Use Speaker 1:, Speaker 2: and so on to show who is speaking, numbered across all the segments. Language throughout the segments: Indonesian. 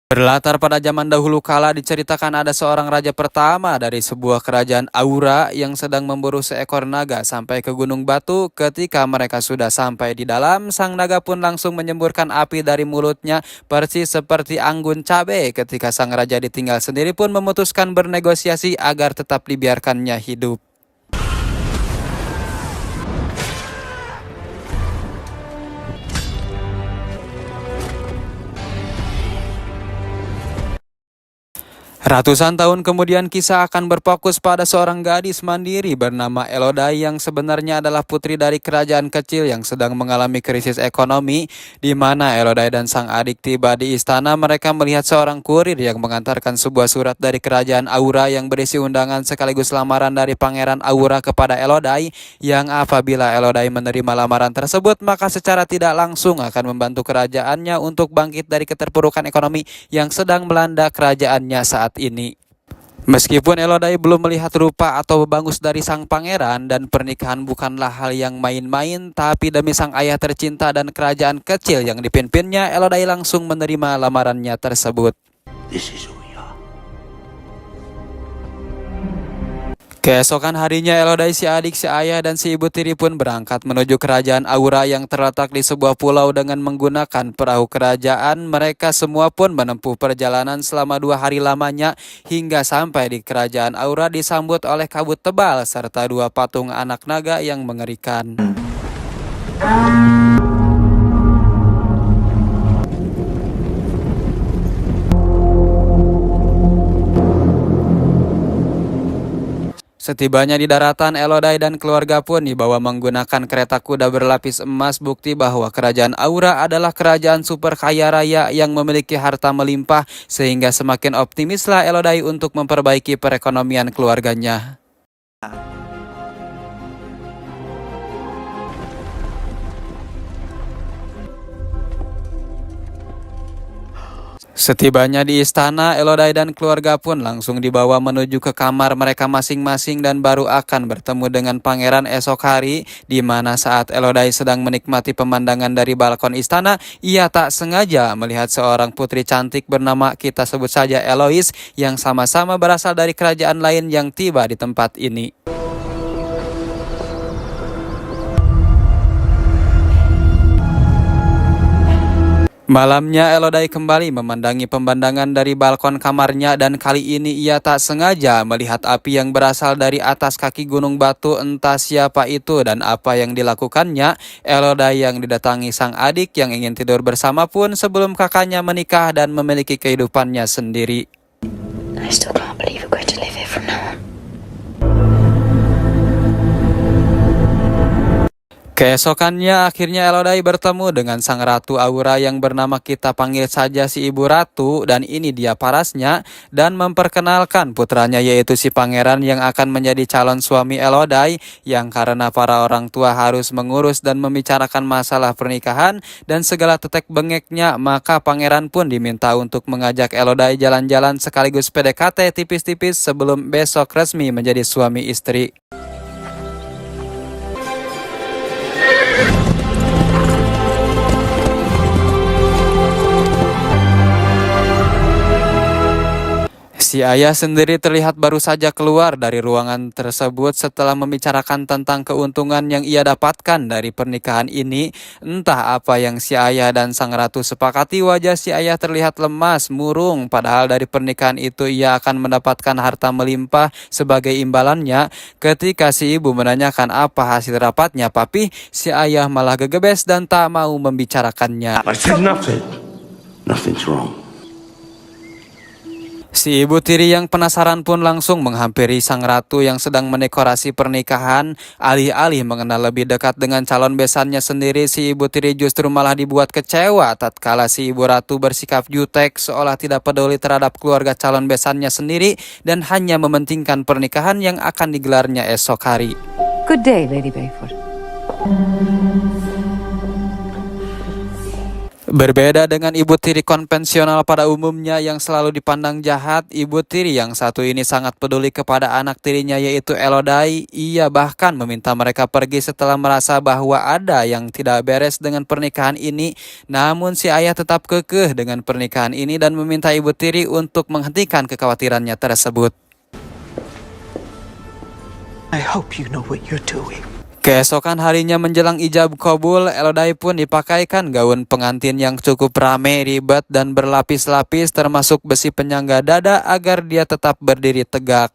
Speaker 1: Berlatar pada zaman dahulu kala diceritakan ada seorang raja pertama dari sebuah kerajaan Aura yang sedang memburu seekor naga sampai ke Gunung Batu. Ketika mereka sudah sampai di dalam, sang naga pun langsung menyemburkan api dari mulutnya persis seperti anggun cabai. Ketika sang raja ditinggal sendiri pun memutuskan bernegosiasi agar tetap dibiarkannya hidup. Ratusan tahun kemudian kisah akan berfokus pada seorang gadis mandiri bernama Elodai yang sebenarnya adalah putri dari kerajaan kecil yang sedang mengalami krisis ekonomi. Di mana Elodai dan sang adik tiba di istana, mereka melihat seorang kurir yang mengantarkan sebuah surat dari kerajaan Aura yang berisi undangan sekaligus lamaran dari pangeran Aura kepada Elodai, yang apabila Elodai menerima lamaran tersebut maka secara tidak langsung akan membantu kerajaannya untuk bangkit dari keterpurukan ekonomi yang sedang melanda kerajaannya saat ini. Meskipun Elodai belum melihat rupa atau bagus dari sang pangeran dan pernikahan bukanlah hal yang main-main, tapi demi sang ayah tercinta dan kerajaan kecil yang dipimpinnya, Elodai langsung menerima lamarannya tersebut.
Speaker 2: This is who we are.
Speaker 1: Keesokan harinya Elodai, si adik, si ayah, dan si ibu tiri pun berangkat menuju kerajaan Aura yang terletak di sebuah pulau dengan menggunakan perahu kerajaan. Mereka semua pun menempuh perjalanan selama 2 hari lamanya hingga sampai di kerajaan Aura disambut oleh kabut tebal serta 2 patung anak naga yang mengerikan. Setibanya di daratan, Elodai dan keluarga pun dibawa menggunakan kereta kuda berlapis emas, bukti bahwa kerajaan Aura adalah kerajaan super kaya raya yang memiliki harta melimpah, sehingga semakin optimislah Elodai untuk memperbaiki perekonomian keluarganya. Setibanya di istana, Elodai dan keluarga pun langsung dibawa menuju ke kamar mereka masing-masing dan baru akan bertemu dengan pangeran esok hari, di mana saat Elodai sedang menikmati pemandangan dari balkon istana, ia tak sengaja melihat seorang putri cantik bernama, kita sebut saja Eloise, yang sama-sama berasal dari kerajaan lain yang tiba di tempat ini. Malamnya Elodai kembali memandangi pemandangan dari balkon kamarnya dan kali ini ia tak sengaja melihat api yang berasal dari atas kaki Gunung Batu. Entah siapa itu dan apa yang dilakukannya. Elodai yang didatangi sang adik yang ingin tidur bersama pun sebelum kakaknya menikah dan memiliki kehidupannya sendiri.
Speaker 3: I still can't believe we're going to live here from now on.
Speaker 1: Keesokannya akhirnya Elodai bertemu dengan sang ratu Aura yang bernama, kita panggil saja si ibu ratu, dan ini dia parasnya, dan memperkenalkan putranya yaitu si pangeran yang akan menjadi calon suami Elodai, yang karena para orang tua harus mengurus dan membicarakan masalah pernikahan dan segala tetek bengeknya, maka pangeran pun diminta untuk mengajak Elodai jalan-jalan sekaligus PDKT tipis-tipis sebelum besok resmi menjadi suami istri. Si ayah sendiri terlihat baru saja keluar dari ruangan tersebut setelah membicarakan tentang keuntungan yang ia dapatkan dari pernikahan ini. Entah apa yang si ayah dan sang ratu sepakati, wajah si ayah terlihat lemas, murung, padahal dari pernikahan itu ia akan mendapatkan harta melimpah sebagai imbalannya. Ketika si ibu menanyakan apa hasil rapatnya, papi, si ayah malah gegebes dan tak mau membicarakannya.
Speaker 2: I said nothing. Nothing's wrong.
Speaker 1: Si ibu tiri yang penasaran pun langsung menghampiri sang ratu yang sedang mendekorasi pernikahan. Alih-alih mengenal lebih dekat dengan calon besannya sendiri, si ibu tiri justru malah dibuat kecewa tatkala si ibu ratu bersikap jutek seolah tidak peduli terhadap keluarga calon besannya sendiri dan hanya mementingkan pernikahan yang akan digelarnya esok hari.
Speaker 4: Good day, Lady Bayford.
Speaker 1: Berbeda dengan ibu tiri konvensional pada umumnya yang selalu dipandang jahat, ibu tiri yang satu ini sangat peduli kepada anak tirinya yaitu Elodie. Ia bahkan meminta mereka pergi setelah merasa bahwa ada yang tidak beres dengan pernikahan ini. Namun si ayah tetap kekeh dengan pernikahan ini dan meminta ibu tiri untuk menghentikan kekhawatirannya tersebut.
Speaker 4: I hope you know what you're doing.
Speaker 1: Keesokan harinya menjelang ijab kabul, Elodie pun dipakaikan gaun pengantin yang cukup rame, ribet, dan berlapis-lapis termasuk besi penyangga dada agar dia tetap berdiri tegak.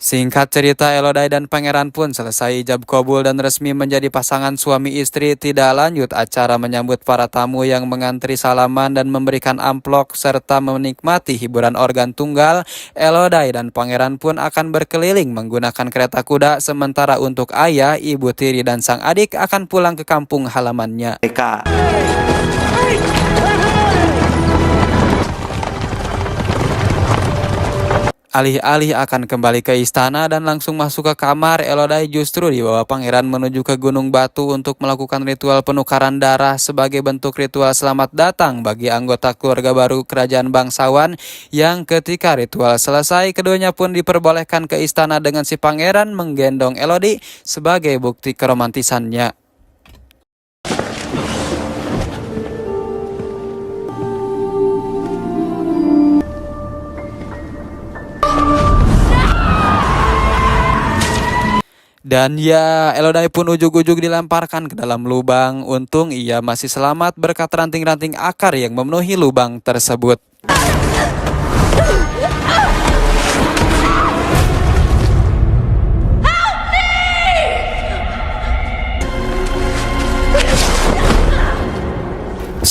Speaker 1: Singkat cerita, Elodie dan pangeran pun selesai ijab kabul dan resmi menjadi pasangan suami istri. Tidak lanjut acara menyambut para tamu yang mengantri salaman dan memberikan amplop serta menikmati hiburan organ tunggal. Elodie dan pangeran pun akan berkeliling menggunakan kereta kuda, sementara untuk ayah, ibu tiri, dan sang adik akan pulang ke kampung halamannya. Alih-alih akan kembali ke istana dan langsung masuk ke kamar, Elodie justru dibawa pangeran menuju ke Gunung Batu untuk melakukan ritual penukaran darah sebagai bentuk ritual selamat datang bagi anggota keluarga baru kerajaan bangsawan, yang ketika ritual selesai, keduanya pun diperbolehkan ke istana dengan si pangeran menggendong Elodie sebagai bukti keromantisannya. Dan ya, Elodie pun ujug-ujug dilemparkan ke dalam lubang. Untung ia masih selamat berkat ranting-ranting akar yang memenuhi lubang tersebut.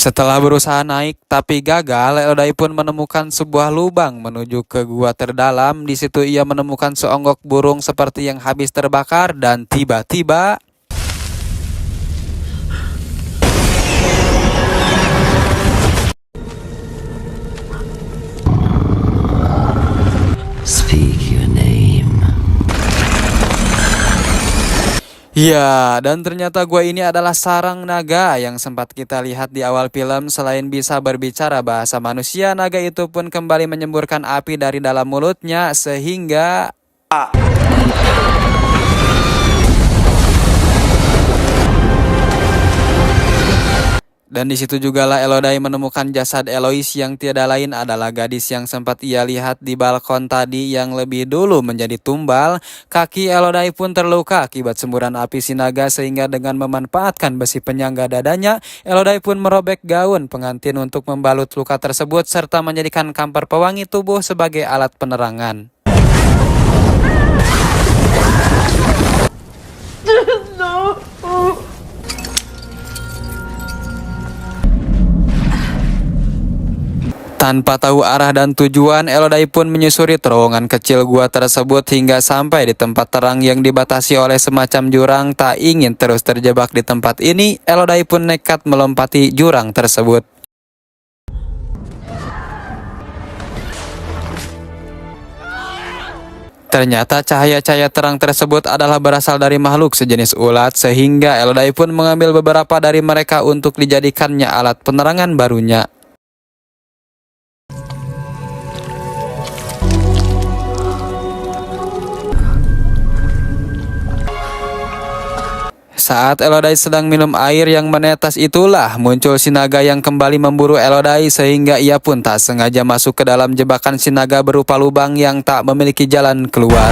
Speaker 1: Setelah berusaha naik tapi gagal, Elodie pun menemukan sebuah lubang menuju ke gua terdalam. Di situ ia menemukan seonggok burung seperti yang habis terbakar dan tiba-tiba
Speaker 2: Speak your name.
Speaker 1: ya, dan ternyata gua ini adalah sarang naga yang sempat kita lihat di awal film. Selain bisa berbicara bahasa manusia, naga itu pun kembali menyemburkan api dari dalam mulutnya sehingga dan di situ jugalah Elodie menemukan jasad Eloise yang tiada lain adalah gadis yang sempat ia lihat di balkon tadi yang lebih dulu menjadi tumbal. Kaki Elodie pun terluka akibat semburan api si naga sehingga dengan memanfaatkan besi penyangga dadanya, Elodie pun merobek gaun pengantin untuk membalut luka tersebut serta menjadikan kamper pewangi tubuh sebagai alat penerangan. Tanpa tahu arah dan tujuan, Elodie pun menyusuri terowongan kecil gua tersebut hingga sampai di tempat terang yang dibatasi oleh semacam jurang. Tak ingin terus terjebak di tempat ini, Elodie pun nekat melompati jurang tersebut. Ternyata cahaya-cahaya terang tersebut adalah berasal dari makhluk sejenis ulat, sehingga Elodie pun mengambil beberapa dari mereka untuk dijadikannya alat penerangan barunya. Saat Elodie sedang minum air yang menetes itulah muncul si naga yang kembali memburu Elodie sehingga ia pun tak sengaja masuk ke dalam jebakan si naga berupa lubang yang tak memiliki jalan keluar.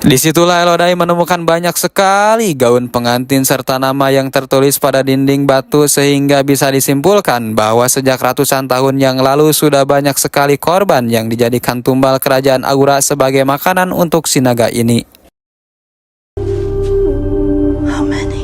Speaker 1: Disitulah Elodie menemukan banyak sekali gaun pengantin serta nama yang tertulis pada dinding batu sehingga bisa disimpulkan bahwa sejak ratusan tahun yang lalu sudah banyak sekali korban yang dijadikan tumbal kerajaan Agura sebagai makanan untuk si naga ini.
Speaker 4: How many?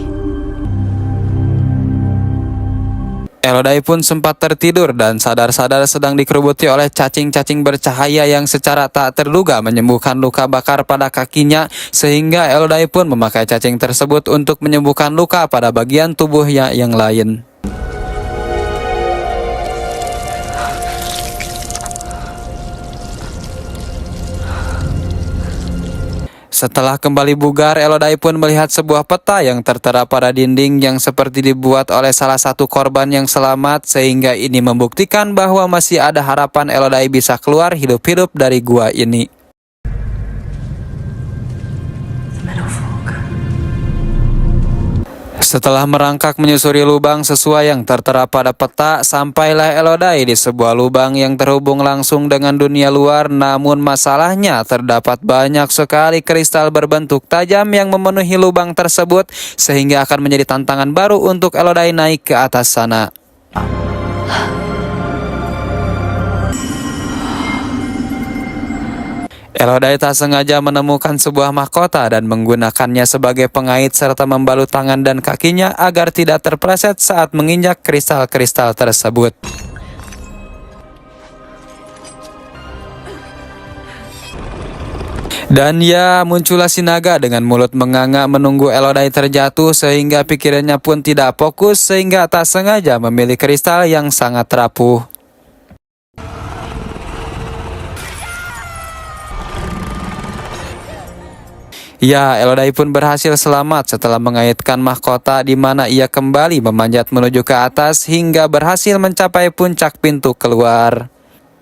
Speaker 1: Elodie pun sempat tertidur dan sadar-sadar sedang dikerubuti oleh cacing-cacing bercahaya yang secara tak terduga menyembuhkan luka bakar pada kakinya, sehingga Elodie pun memakai cacing tersebut untuk menyembuhkan luka pada bagian tubuhnya yang lain. Setelah kembali bugar, Elodai pun melihat sebuah peta yang tertera pada dinding yang seperti dibuat oleh salah satu korban yang selamat, sehingga ini membuktikan bahwa masih ada harapan Elodai bisa keluar hidup-hidup dari gua ini. Setelah merangkak menyusuri lubang sesuai yang tertera pada peta, sampailah Elodai di sebuah lubang yang terhubung langsung dengan dunia luar. Namun masalahnya terdapat banyak sekali kristal berbentuk tajam yang memenuhi lubang tersebut, sehingga akan menjadi tantangan baru untuk Elodai naik ke atas sana. Elodai tak sengaja menemukan sebuah mahkota dan menggunakannya sebagai pengait serta membalut tangan dan kakinya agar tidak terpleset saat menginjak kristal-kristal tersebut. Dan ya, muncullah si naga dengan mulut menganga menunggu Elodai terjatuh, sehingga pikirannya pun tidak fokus sehingga tak sengaja memilih kristal yang sangat rapuh. Ya, Elodai pun berhasil selamat setelah mengaitkan mahkota, di mana ia kembali memanjat menuju ke atas hingga berhasil mencapai puncak pintu keluar.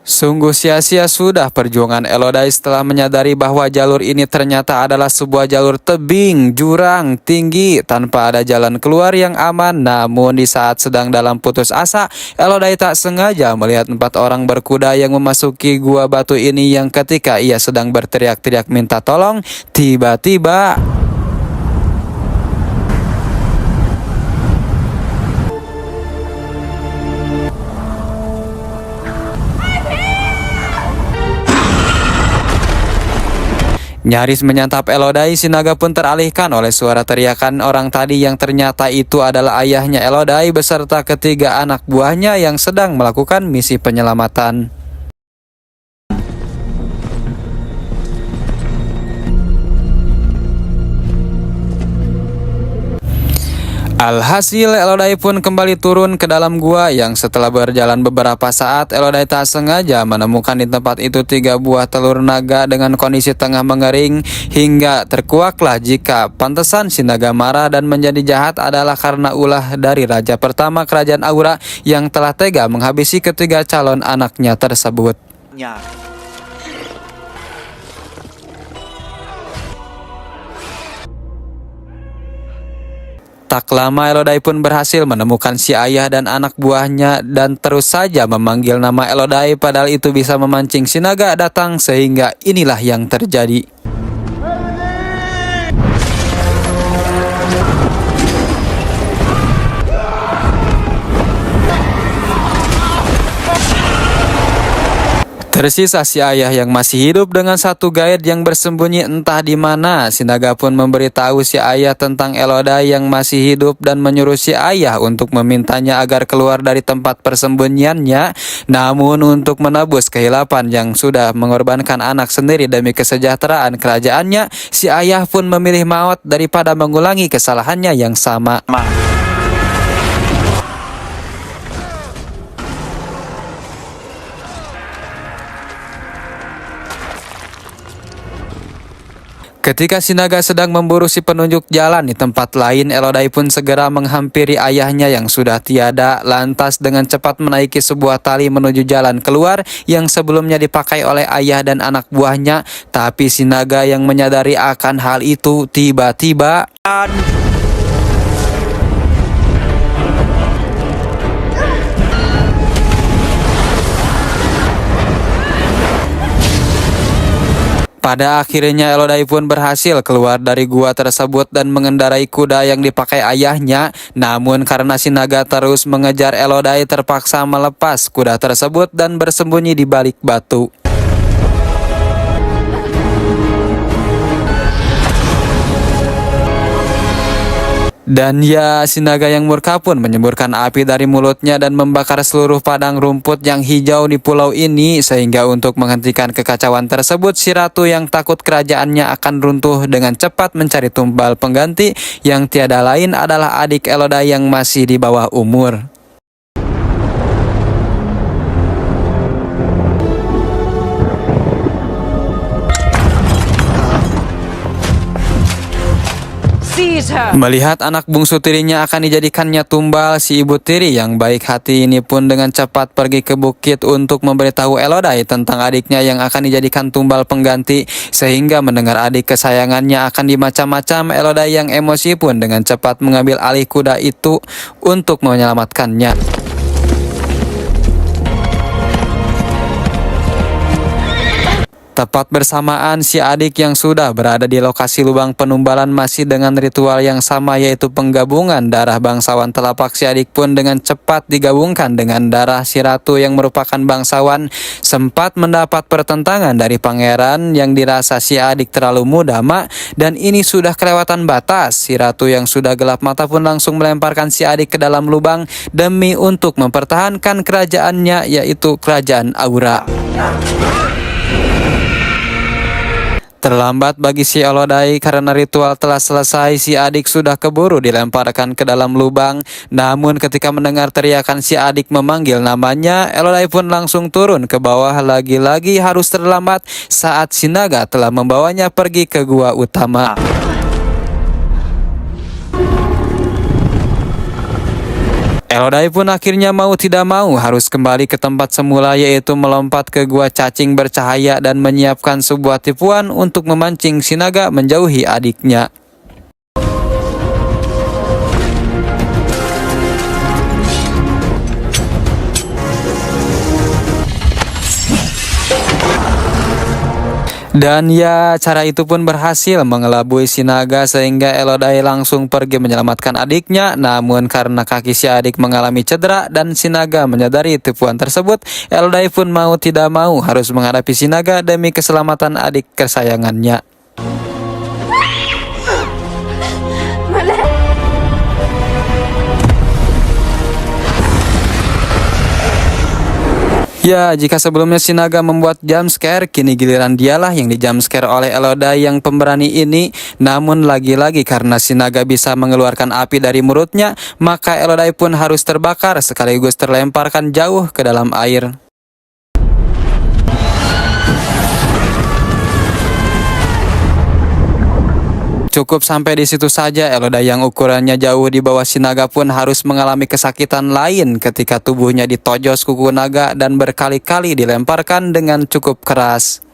Speaker 1: Sungguh sia-sia sudah perjuangan Elodai setelah menyadari bahwa jalur ini ternyata adalah sebuah jalur tebing, jurang, tinggi, tanpa ada jalan keluar yang aman. Namun di saat sedang dalam putus asa, Elodai tak sengaja melihat 4 orang berkuda yang memasuki gua batu ini, yang ketika ia sedang berteriak-teriak minta tolong, tiba-tiba nyaris menyantap Elodai. Si naga pun teralihkan oleh suara teriakan orang tadi yang ternyata itu adalah ayahnya Elodai beserta ketiga anak buahnya yang sedang melakukan misi penyelamatan. Alhasil, Elodai pun kembali turun ke dalam gua yang setelah berjalan beberapa saat, Elodai tak sengaja menemukan di tempat itu 3 buah telur naga dengan kondisi tengah mengering, hingga terkuaklah jika pantesan si naga marah dan menjadi jahat adalah karena ulah dari raja pertama kerajaan Aura yang telah tega menghabisi ketiga calon anaknya tersebut. Tak lama Elodai pun berhasil menemukan si ayah dan anak buahnya dan terus saja memanggil nama Elodai, padahal itu bisa memancing si naga datang, sehingga inilah yang terjadi. Tersisa si ayah yang masih hidup dengan 1 gaid yang bersembunyi entah di mana. Si naga pun memberitahu si ayah tentang Elodai yang masih hidup dan menyuruh si ayah untuk memintanya agar keluar dari tempat persembunyiannya. Namun untuk menebus kehilapan yang sudah mengorbankan anak sendiri demi kesejahteraan kerajaannya, si ayah pun memilih maut daripada mengulangi kesalahannya yang sama. Ketika si naga sedang memburu si penunjuk jalan di tempat lain, Elodai pun segera menghampiri ayahnya yang sudah tiada, lantas dengan cepat menaiki sebuah tali menuju jalan keluar yang sebelumnya dipakai oleh ayah dan anak buahnya. Tapi si naga yang menyadari akan hal itu tiba-tiba pada akhirnya Elodai pun berhasil keluar dari gua tersebut dan mengendarai kuda yang dipakai ayahnya. Namun karena si naga terus mengejar, Elodai terpaksa melepas kuda tersebut dan bersembunyi di balik batu. Dan ya, si naga yang murka pun menyemburkan api dari mulutnya dan membakar seluruh padang rumput yang hijau di pulau ini, sehingga untuk menghentikan kekacauan tersebut, si ratu yang takut kerajaannya akan runtuh dengan cepat mencari tumbal pengganti yang tiada lain adalah adik Elodai yang masih di bawah umur.
Speaker 5: Release her.
Speaker 1: Melihat anak bungsu tirinya akan dijadikannya tumbal, si ibu tiri yang baik hati ini pun dengan cepat pergi ke bukit untuk memberitahu Elodai tentang adiknya yang akan dijadikan tumbal pengganti. Sehingga mendengar adik kesayangannya akan dimacam-macam, Elodai yang emosi pun dengan cepat mengambil alih kuda itu untuk menyelamatkannya. Tepat bersamaan, si adik yang sudah berada di lokasi lubang penumbalan masih dengan ritual yang sama, yaitu penggabungan darah bangsawan telapak. Si adik pun dengan cepat digabungkan dengan darah si ratu yang merupakan bangsawan. Sempat mendapat pertentangan dari pangeran yang dirasa si adik terlalu muda, dan ini sudah kelewatan batas. Si ratu yang sudah gelap mata pun langsung melemparkan si adik ke dalam lubang demi untuk mempertahankan kerajaannya, yaitu kerajaan Aura. Terlambat bagi si Elodai karena ritual telah selesai. Si adik sudah keburu dilemparkan ke dalam lubang. Namun ketika mendengar teriakan si adik memanggil namanya, Elodai pun langsung turun ke bawah. Lagi-lagi harus terlambat saat si naga telah membawanya pergi ke gua utama. Elodai pun akhirnya mau tidak mau harus kembali ke tempat semula, yaitu melompat ke gua cacing bercahaya dan menyiapkan sebuah tipuan untuk memancing si naga menjauhi adiknya. Dan ya, cara itu pun berhasil mengelabui si naga sehingga Elodai langsung pergi menyelamatkan adiknya. Namun karena kaki si adik mengalami cedera dan si naga menyadari tipuan tersebut, Elodai pun mau tidak mau harus menghadapi si naga demi keselamatan adik kesayangannya. Ya, jika sebelumnya si naga membuat jumpscare, kini giliran dialah yang di jumpscare oleh Elodai yang pemberani ini. Namun lagi-lagi karena si naga bisa mengeluarkan api dari mulutnya, maka Elodai pun harus terbakar sekaligus terlemparkan jauh ke dalam air. Cukup sampai di situ saja, Elodai yang ukurannya jauh di bawah si naga pun harus mengalami kesakitan lain ketika tubuhnya ditojos kuku naga dan berkali-kali dilemparkan dengan cukup keras.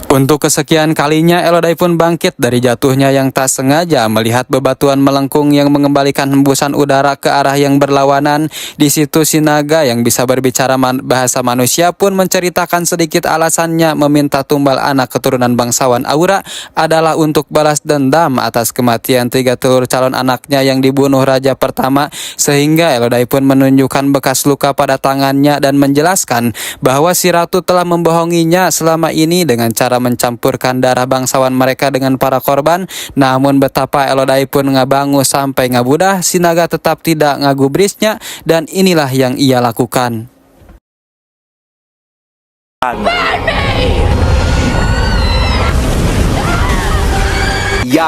Speaker 1: Untuk kesekian kalinya, Elodai pun bangkit dari jatuhnya yang tak sengaja melihat bebatuan melengkung yang mengembalikan hembusan udara ke arah yang berlawanan. Di situ si naga yang bisa berbicara bahasa manusia pun menceritakan sedikit alasannya meminta tumbal anak keturunan bangsawan Aura adalah untuk balas dendam atas kematian 3 telur calon anaknya yang dibunuh raja pertama. Sehingga Elodai pun menunjukkan bekas luka pada tangannya dan menjelaskan bahwa si ratu telah membohonginya selama ini dengan cara mencampurkan darah bangsawan mereka dengan para korban. Namun betapa Elodai pun ngabangu sampai ngabudah, si naga tetap tidak ngagubrisnya, dan inilah yang ia lakukan.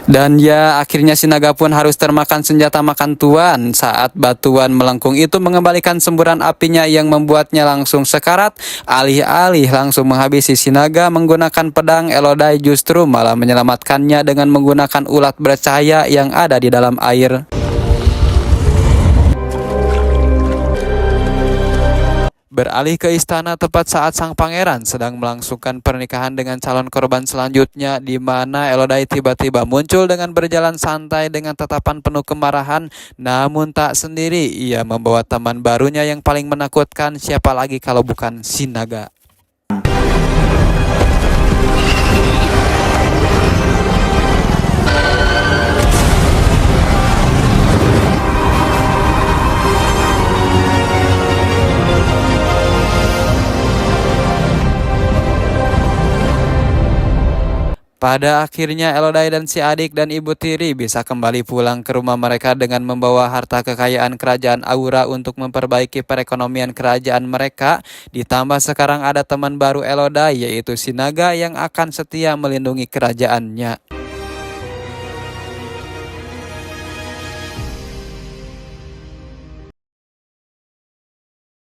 Speaker 1: Dan ya, akhirnya si naga pun harus termakan senjata makan tuan saat batuan melengkung itu mengembalikan semburan apinya yang membuatnya langsung sekarat. Alih-alih langsung menghabisi si naga menggunakan pedang, Elodai justru malah menyelamatkannya dengan menggunakan ulat bercahaya yang ada di dalam air. Beralih ke istana tepat saat sang pangeran sedang melangsungkan pernikahan dengan calon korban selanjutnya, di mana Elodai tiba-tiba muncul dengan berjalan santai dengan tatapan penuh kemarahan. Namun tak sendiri, ia membawa teman barunya yang paling menakutkan, siapa lagi kalau bukan si naga. Pada akhirnya Elodai dan si adik dan ibu tiri bisa kembali pulang ke rumah mereka dengan membawa harta kekayaan kerajaan Aura untuk memperbaiki perekonomian kerajaan mereka. Ditambah sekarang ada teman baru Elodai, yaitu si naga yang akan setia melindungi kerajaannya.